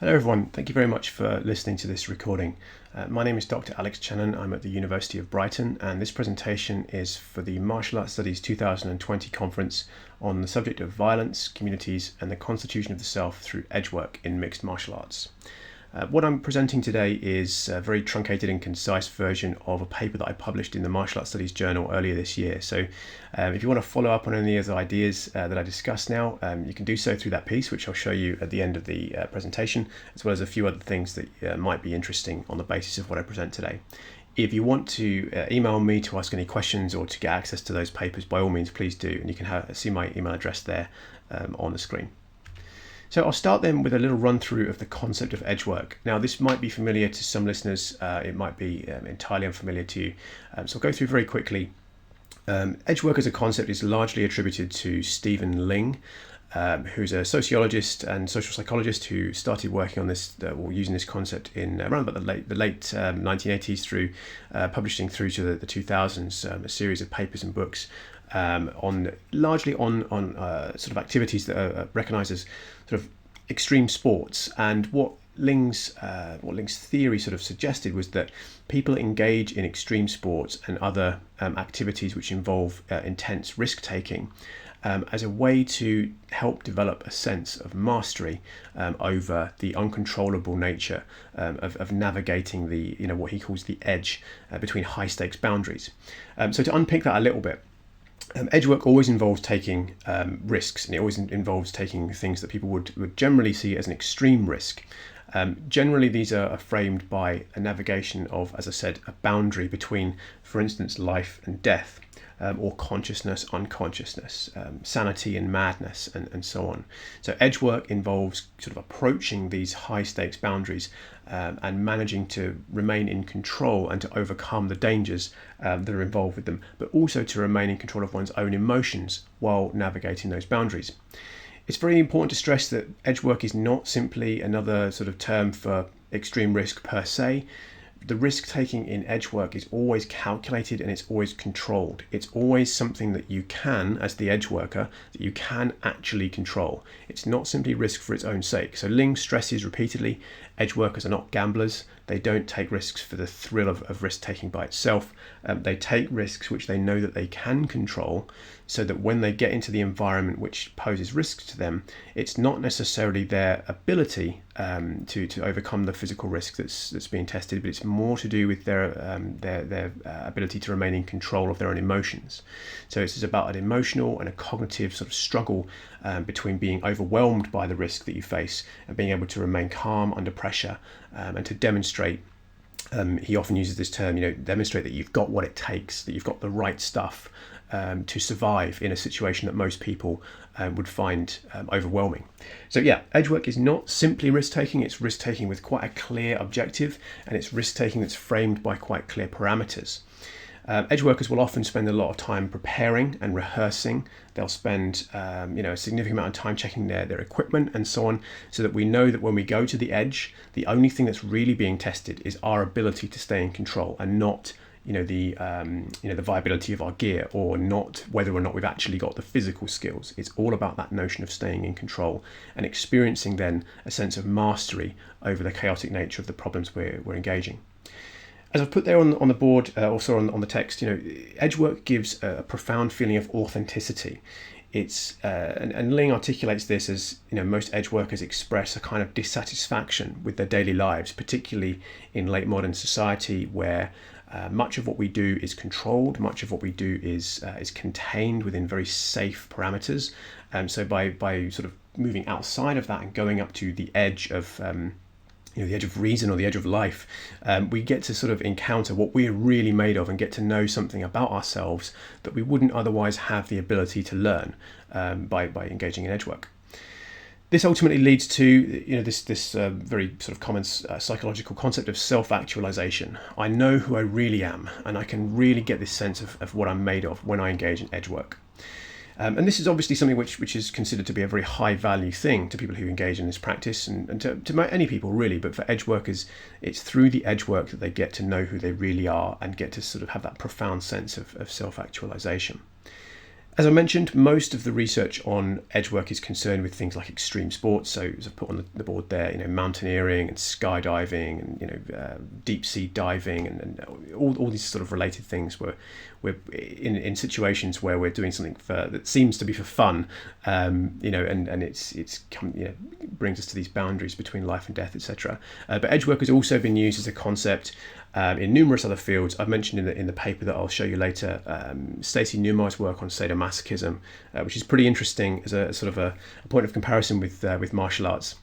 Hello everyone, thank you very much for listening to this recording. My name is Dr. Alex Channon. I'm at the University of Brighton, and this presentation is for the Martial Arts Studies 2020 conference on the subject of violence, communities and the constitution of the self through Edgework in mixed martial arts. What I'm presenting today is a very truncated and concise version of a paper that I published in the Martial Arts Studies Journal earlier this year. So if you want to follow up on any of the ideas that I discussed now, you can do so through that piece, which I'll show you at the end of the presentation, as well as a few other things that might be interesting on the basis of what I present today. If you want to email me to ask any questions or to get access to those papers, by all means, please do. And you can see my email address there on the screen. So I'll start then with a little run through of the concept of edgework. Now this might be familiar to some listeners, it might be entirely unfamiliar to you. So I'll go through very quickly. Edgework as a concept is largely attributed to Stephen Lyng, who's a sociologist and social psychologist who started working on this or using this concept in around about the late 1980s through publishing through to the 2000s, a series of papers and books largely on sort of activities that are recognised as sort of extreme sports. And what Lyng's theory sort of suggested was that people engage in extreme sports and other activities which involve intense risk taking as a way to help develop a sense of mastery over the uncontrollable nature of navigating the what he calls the edge between high stakes boundaries. So to unpick that a little bit. Edgework always involves taking risks, and it always involves taking things that people would generally see as an extreme risk. Generally, these are framed by a navigation of, as I said, a boundary between, for instance, life and death, or consciousness, unconsciousness, sanity and madness, and so on. So edgework involves sort of approaching these high stakes boundaries and managing to remain in control and to overcome the dangers that are involved with them, but also to remain in control of one's own emotions while navigating those boundaries. It's very important to stress that edgework is not simply another sort of term for extreme risk per se. The risk taking in edgework is always calculated and it's always controlled. It's always something that you can, as the edgeworker, that you can actually control. It's not simply risk for its own sake. So Lyng stresses repeatedly, edgeworkers are not gamblers. They don't take risks for the thrill of risk taking by itself. They take risks which they know that they can control, so that when they get into the environment which poses risks to them, it's not necessarily their ability to overcome the physical risk that's being tested, but it's more to do with their ability to remain in control of their own emotions. So it's about an emotional and a cognitive sort of struggle between being overwhelmed by the risk that you face and being able to remain calm under pressure and to demonstrate. He often uses this term, demonstrate that you've got what it takes, that you've got the right stuff to survive in a situation that most people would find overwhelming. So yeah, edgework is not simply risk-taking, it's risk-taking with quite a clear objective, and it's risk-taking that's framed by quite clear parameters. Edgeworkers will often spend a lot of time preparing and rehearsing. They'll spend a significant amount of time checking their equipment and so on, so that we know that when we go to the edge, the only thing that's really being tested is our ability to stay in control, and not the viability of our gear, or not whether or not we've actually got the physical skills. It's all about that notion of staying in control and experiencing then a sense of mastery over the chaotic nature of the problems we're engaging. As I've put there on the board, also on the text, edgework gives a profound feeling of authenticity. It's and Lyng articulates this as most edge workers express a kind of dissatisfaction with their daily lives, particularly in late modern society, where much of what we do is controlled, much of what we do is contained within very safe parameters. So by sort of moving outside of that and going up to the edge of the edge of reason or the edge of life, we get to sort of encounter what we're really made of and get to know something about ourselves that we wouldn't otherwise have the ability to learn by engaging in edgework. This ultimately leads to this very sort of common psychological concept of self-actualization. I know who I really am, and I can really get this sense of what I'm made of when I engage in edgework. And this is obviously something which is considered to be a very high value thing to people who engage in this practice, and to any people really, but for edge workers, it's through the edge work that they get to know who they really are and get to sort of have that profound sense of self-actualization. As I mentioned, most of the research on edgework is concerned with things like extreme sports. So as I've put on the board there, mountaineering and skydiving and deep sea diving and all these sort of related things where we're in situations where we're doing something that seems to be for fun, and it's brings us to these boundaries between life and death, etc. But edgework has also been used as a concept in numerous other fields. I've mentioned in the paper that I'll show you later, Stacey Newmar's work on sadomasochism, which is pretty interesting as a sort of a point of comparison with martial arts.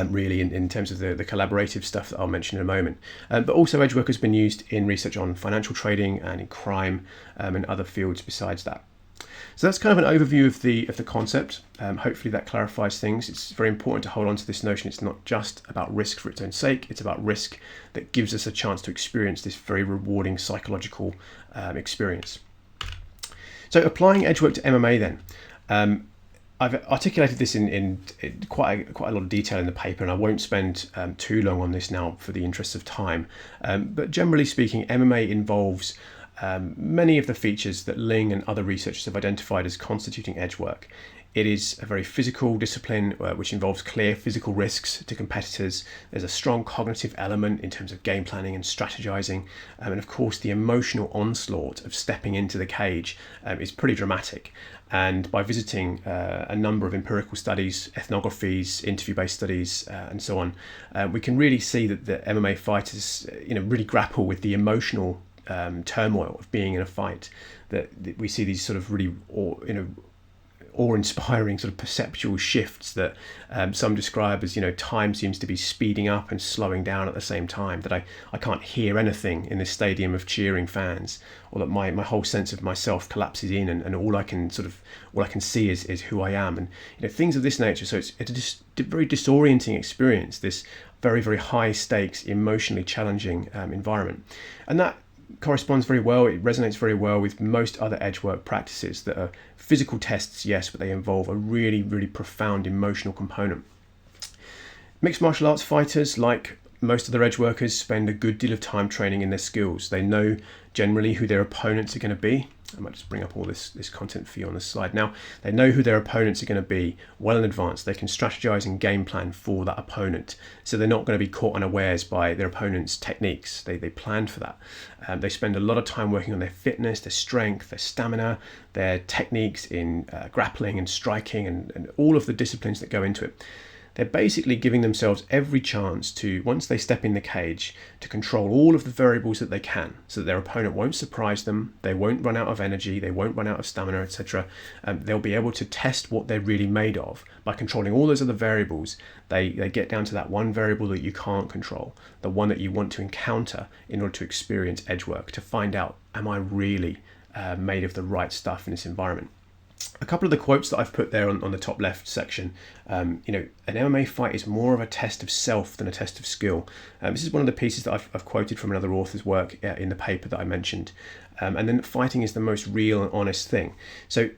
Really in terms of the collaborative stuff that I'll mention in a moment. But also edgework has been used in research on financial trading and in crime and other fields besides that. So that's kind of an overview of the concept. Hopefully that clarifies things. It's very important to hold on to this notion. It's not just about risk for its own sake. It's about risk that gives us a chance to experience this very rewarding psychological experience. So applying edgework to MMA then. I've articulated this in quite a lot of detail in the paper, and I won't spend too long on this now for the interest of time. But generally speaking, MMA involves many of the features that Lyng and other researchers have identified as constituting edgework. It is a very physical discipline which involves clear physical risks to competitors. There's a strong cognitive element in terms of game planning and strategizing. And of course, the emotional onslaught of stepping into the cage is pretty dramatic. And by visiting a number of empirical studies, ethnographies, interview-based studies, and so on, we can really see that the MMA fighters, really grapple with the emotional turmoil of being in a fight. That we see these sort of really, awe-inspiring sort of perceptual shifts that some describe as, time seems to be speeding up and slowing down at the same time, that I can't hear anything in this stadium of cheering fans, or that my whole sense of myself collapses in and all I can see is who I am, and things of this nature. So it's a very disorienting experience, this very, very high stakes, emotionally challenging environment. And that corresponds very well, it resonates very well with most other edgework practices that are physical tests, yes, but they involve a really, really profound emotional component. Mixed martial arts fighters, like most other edge workers, spend a good deal of time training in their skills. They know generally who their opponents are going to be. I might just bring up all this content for you on the slide now. They know who their opponents are going to be well in advance. They can strategize and game plan for that opponent. So they're not going to be caught unawares by their opponent's techniques. They plan for that. They spend a lot of time working on their fitness, their strength, their stamina, their techniques in grappling and striking and all of the disciplines that go into it. They're basically giving themselves every chance to, once they step in the cage, to control all of the variables that they can, so that their opponent won't surprise them, they won't run out of energy, they won't run out of stamina, etc. They'll be able to test what they're really made of by controlling all those other variables. They get down to that one variable that you can't control, the one that you want to encounter in order to experience edgework, to find out, am I really made of the right stuff in this environment? A couple of the quotes that I've put there on the top left section, an MMA fight is more of a test of self than a test of skill. This is one of the pieces that I've quoted from another author's work in the paper that I mentioned. And then fighting is the most real and honest thing. So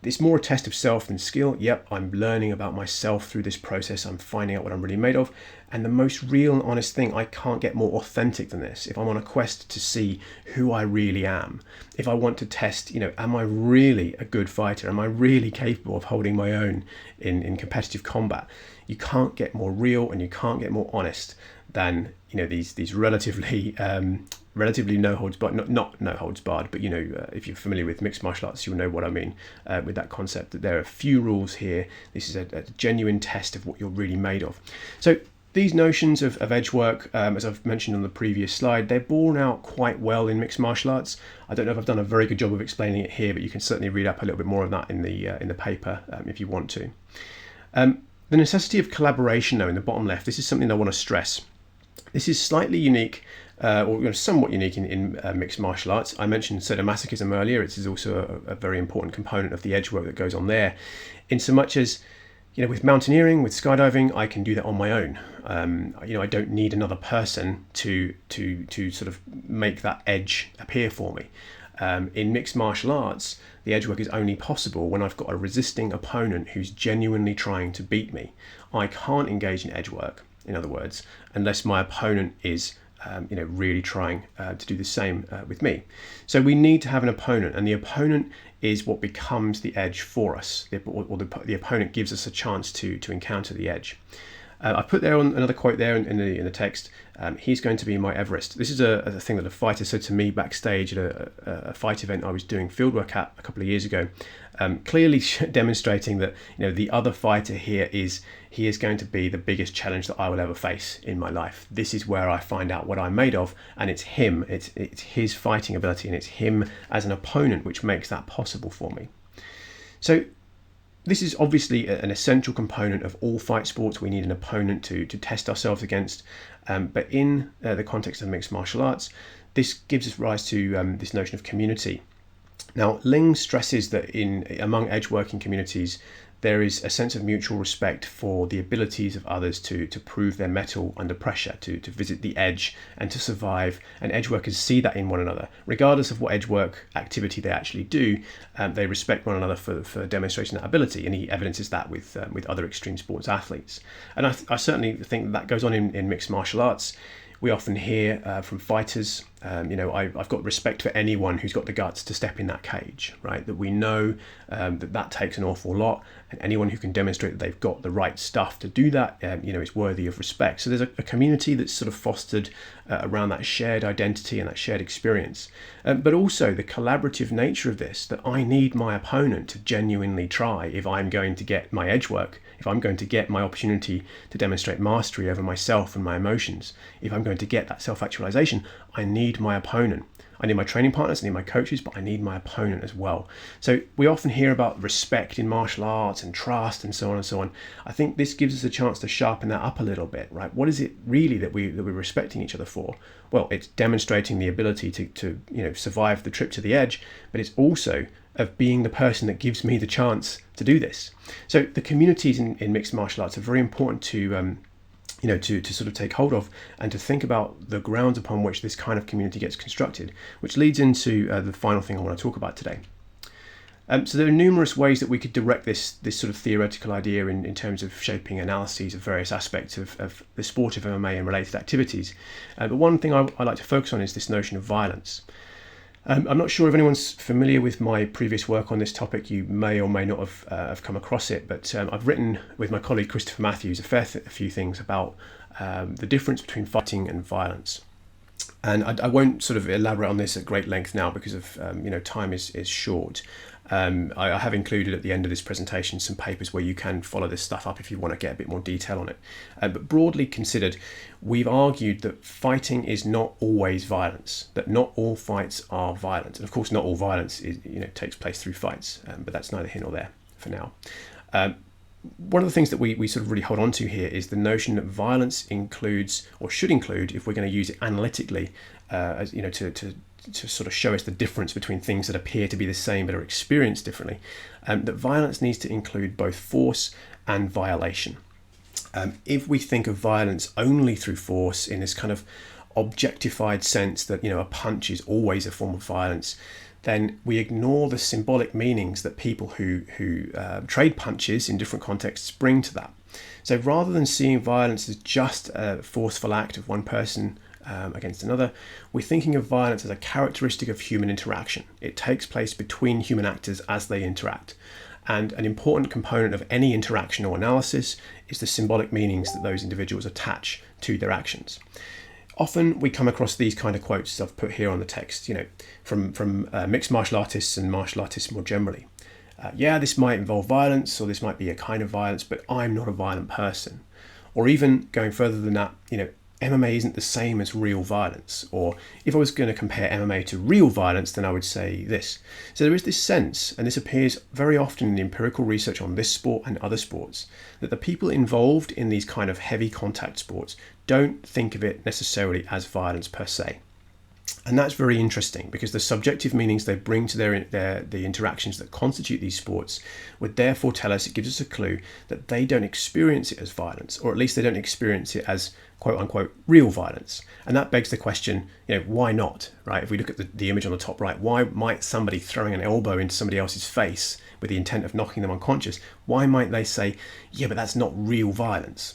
it's more a test of self than skill. Yep, I'm learning about myself through this process. I'm finding out what I'm really made of. And the most real and honest thing, I can't get more authentic than this. If I'm on a quest to see who I really am, if I want to test, am I really a good fighter? Am I really capable of holding my own in competitive combat? You can't get more real and you can't get more honest than these relatively no holds barred, not no holds barred, but if you're familiar with mixed martial arts, you'll know what I mean with that concept, that there are few rules here. This is a genuine test of what you're really made of. So these notions of edgework, as I've mentioned on the previous slide, they're borne out quite well in mixed martial arts. I don't know if I've done a very good job of explaining it here, but you can certainly read up a little bit more of that in the paper if you want to. The necessity of collaboration, though, in the bottom left, this is something I want to stress. This is slightly unique, or somewhat unique in mixed martial arts. I mentioned sadomasochism earlier. It is also a very important component of the edgework that goes on there, in so much as with mountaineering, with skydiving, I can do that on my own. I don't need another person to sort of make that edge appear for me. In mixed martial arts, the edgework is only possible when I've got a resisting opponent who's genuinely trying to beat me. I can't engage in edgework, in other words, unless my opponent is really trying to do the same with me. So we need to have an opponent, and the opponent is what becomes the edge for us, or the opponent gives us a chance to encounter the edge. I put there on another quote there in the text. He's going to be my Everest. This is a thing that a fighter said to me backstage at a fight event I was doing fieldwork at a couple of years ago, clearly demonstrating that the other fighter here is going to be the biggest challenge that I will ever face in my life. This is where I find out what I'm made of, and it's him. It's his fighting ability, and it's him as an opponent which makes that possible for me. So this is obviously an essential component of all fight sports. We need an opponent to test ourselves against. But in the context of mixed martial arts, this gives us rise to this notion of community. Now, Lyng stresses that among edgeworking communities, there is a sense of mutual respect for the abilities of others to prove their mettle under pressure, to visit the edge and to survive. And edgeworkers see that in one another. Regardless of what edgework activity they actually do, they respect one another for demonstrating that ability. And he evidences that with other extreme sports athletes. And I certainly think that goes on in mixed martial arts. We often hear from fighters, I've got respect for anyone who's got the guts to step in that cage, right? That we know that takes an awful lot, and anyone who can demonstrate that they've got the right stuff to do that, is worthy of respect. So there's a community that's sort of fostered around that shared identity and that shared experience, but also the collaborative nature of this, that I need my opponent to genuinely try if I'm going to get my edge work, if I'm going to get my opportunity to demonstrate mastery over myself and my emotions, if I'm going to get that self-actualization, I need my opponent. I need my training partners, I need my coaches, but I need my opponent as well. So we often hear about respect in martial arts and trust and so on and so on. I think this gives us a chance to sharpen that up a little bit, right? What is it really that we're respecting each other for? Well, it's demonstrating the ability to survive the trip to the edge, but it's also of being the person that gives me the chance to do this. So the communities in mixed martial arts are very important to sort of take hold of and to think about the grounds upon which this kind of community gets constructed, which leads into the final thing I want to talk about today. So there are numerous ways that we could direct this sort of theoretical idea in terms of shaping analyses of various aspects of the sport of MMA and related activities. But one thing I like to focus on is this notion of violence. I'm not sure if anyone's familiar with my previous work on this topic. You may or may not have come across it, but I've written with my colleague Christopher Matthews a few things about the difference between fighting and violence. And I won't sort of elaborate on this at great length now because of time is short. I have included at the end of this presentation some papers where you can follow this stuff up if you want to get a bit more detail on it. But broadly considered, we've argued that fighting is not always violence, that not all fights are violent. And of course, not all violence takes place through fights, but that's neither here nor there for now. One of the things that we sort of really hold on to here is the notion that violence includes, or should include, if we're going to use it analytically, to sort of show us the difference between things that appear to be the same but are experienced differently, that violence needs to include both force and violation. If we think of violence only through force in this kind of objectified sense that a punch is always a form of violence, then we ignore the symbolic meanings that people who trade punches in different contexts bring to that. So rather than seeing violence as just a forceful act of one person against another, we're thinking of violence as a characteristic of human interaction. It takes place between human actors as they interact. And an important component of any interaction or analysis is the symbolic meanings that those individuals attach to their actions. Often we come across these kind of quotes I've put here on the text, from mixed martial artists and martial artists more generally. This might involve violence, or this might be a kind of violence, but I'm not a violent person. Or even going further than that, MMA isn't the same as real violence. Or if I was going to compare MMA to real violence, then I would say this. So there is this sense, and this appears very often in the empirical research on this sport and other sports, that the people involved in these kind of heavy contact sports don't think of it necessarily as violence per se. And that's very interesting because the subjective meanings they bring to the interactions that constitute these sports would therefore tell us, it gives us a clue that they don't experience it as violence, or at least they don't experience it as quote unquote real violence. And that begs the question, why not, right? If we look at the image on the top right, why might somebody throwing an elbow into somebody else's face with the intent of knocking them unconscious, why might they say, yeah, but that's not real violence?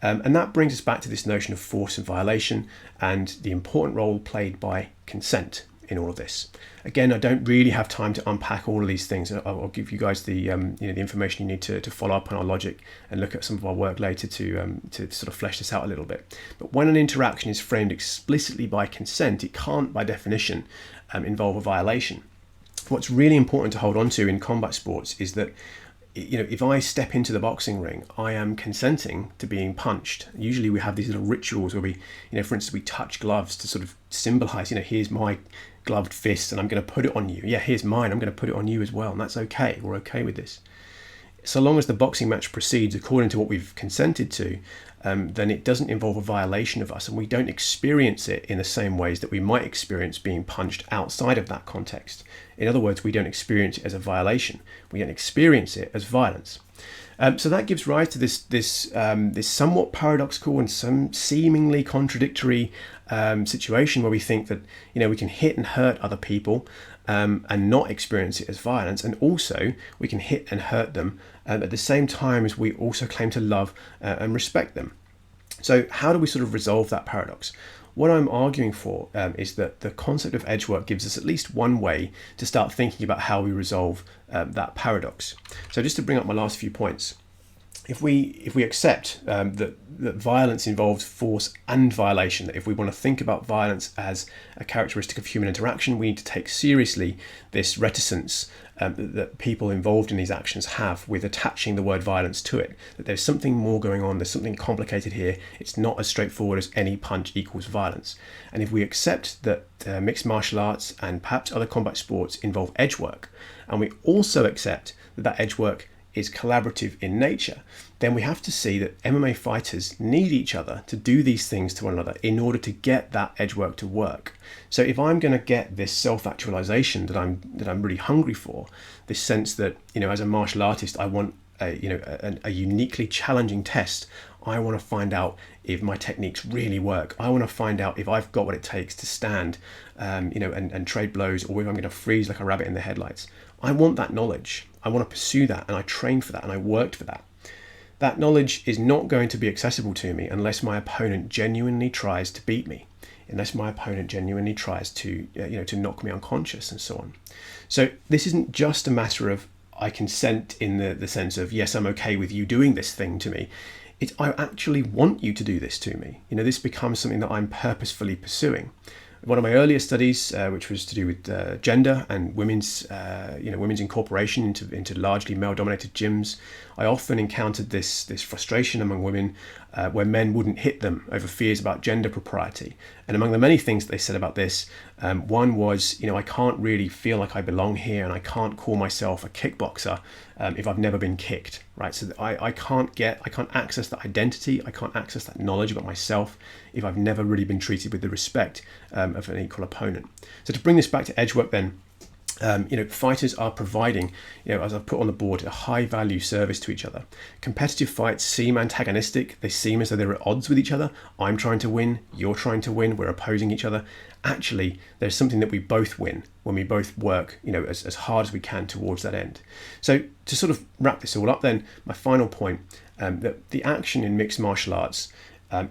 And that brings us back to this notion of force and violation and the important role played by consent in all of this. Again, I don't really have time to unpack all of these things. I'll give you guys the the information you need to follow up on our logic and look at some of our work later to sort of flesh this out a little bit. But when an interaction is framed explicitly by consent, it can't, by definition, involve a violation. What's really important to hold on to in combat sports is that, if I step into the boxing ring, I am consenting to being punched. Usually we have these little rituals where we, for instance, we touch gloves to sort of symbolize, here's my gloved fist and I'm going to put it on you. Yeah, here's mine, I'm going to put it on you as well. And that's okay. We're okay with this. So long as the boxing match proceeds according to what we've consented to, then it doesn't involve a violation of us, and we don't experience it in the same ways that we might experience being punched outside of that context. In other words, we don't experience it as a violation. We don't experience it as violence. So that gives rise to this somewhat paradoxical and some seemingly contradictory situation where we think that we can hit and hurt other people and not experience it as violence, and also we can hit and hurt them at the same time as we also claim to love and respect them. So how do we sort of resolve that paradox? What I'm arguing for is that the concept of Edgework gives us at least one way to start thinking about how we resolve that paradox. So just to bring up my last few points, if we accept that violence involves force and violation, that if we want to think about violence as a characteristic of human interaction, we need to take seriously this reticence that people involved in these actions have with attaching the word violence to it, that there's something more going on, there's something complicated here, it's not as straightforward as any punch equals violence. And if we accept that mixed martial arts and perhaps other combat sports involve edgework, and we also accept that edgework is collaborative in nature, then we have to see that MMA fighters need each other to do these things to one another in order to get that edgework to work. So if I'm going to get this self-actualization that I'm really hungry for, this sense that as a martial artist I want a uniquely challenging test. I want to find out if my techniques really work. I want to find out if I've got what it takes to stand, and trade blows, or if I'm going to freeze like a rabbit in the headlights. I want that knowledge. I want to pursue that, and I trained for that, and I worked for that. That knowledge is not going to be accessible to me unless my opponent genuinely tries to beat me, unless my opponent genuinely tries to knock me unconscious and so on. So this isn't just a matter of I consent in the sense of, yes, I'm okay with you doing this thing to me. It's I actually want you to do this to me. This becomes something that I'm purposefully pursuing. One of my earlier studies, which was to do with gender and women's incorporation into largely male-dominated gyms, I often encountered this frustration among women where men wouldn't hit them over fears about gender propriety. And among the many things that they said about this, one was, I can't really feel like I belong here, and I can't call myself a kickboxer if I've never been kicked, right? So I can't access that identity, I can't access that knowledge about myself if I've never really been treated with the respect of an equal opponent. So to bring this back to edgework then, fighters are providing, as I've put on the board, a high value service to each other. Competitive fights seem antagonistic. They seem as though they're at odds with each other. I'm trying to win, you're trying to win, we're opposing each other. Actually, there's something that we both win when we both work, as hard as we can towards that end. So to sort of wrap this all up then, my final point, that the action in mixed martial arts,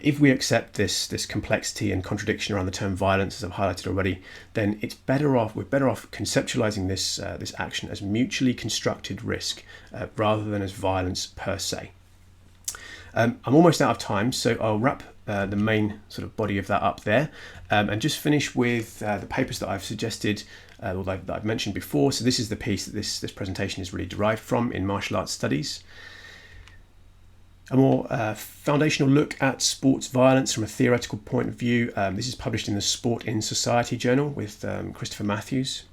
if we accept this complexity and contradiction around the term violence, as I've highlighted already, then we're better off conceptualizing this action as mutually constructed risk rather than as violence per se. I'm almost out of time, so I'll wrap the main sort of body of that up there, and just finish with the papers that I've suggested, or that I've mentioned before. So this is the piece that this presentation is really derived from in martial arts studies. A more foundational look at sports violence from a theoretical point of view. This is published in the Sport in Society journal with Christopher Matthews.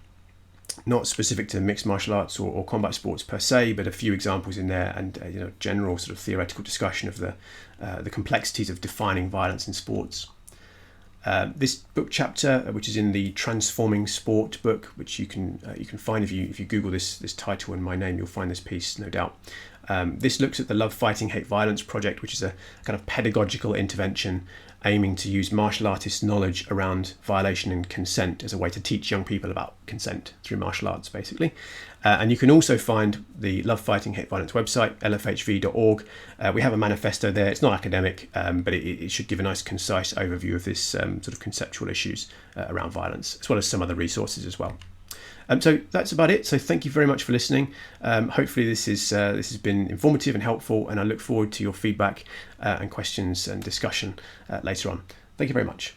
Not specific to mixed martial arts or combat sports per se, but a few examples in there, and general sort of theoretical discussion of the complexities of defining violence in sports. This book chapter, which is in the Transforming Sport book, which you can find if you Google this title and my name, you'll find this piece, no doubt. This looks at the Love, Fighting, Hate, Violence project, which is a kind of pedagogical intervention aiming to use martial artists' knowledge around violation and consent as a way to teach young people about consent through martial arts, basically. And you can also find the Love, Fighting, Hate, Violence website, lfhv.org. We have a manifesto there. It's not academic, but it should give a nice, concise overview of this sort of conceptual issues around violence, as well as some other resources as well. So that's about it. So thank you very much for listening. Hopefully this has been informative and helpful, and I look forward to your feedback and questions and discussion later on. Thank you very much.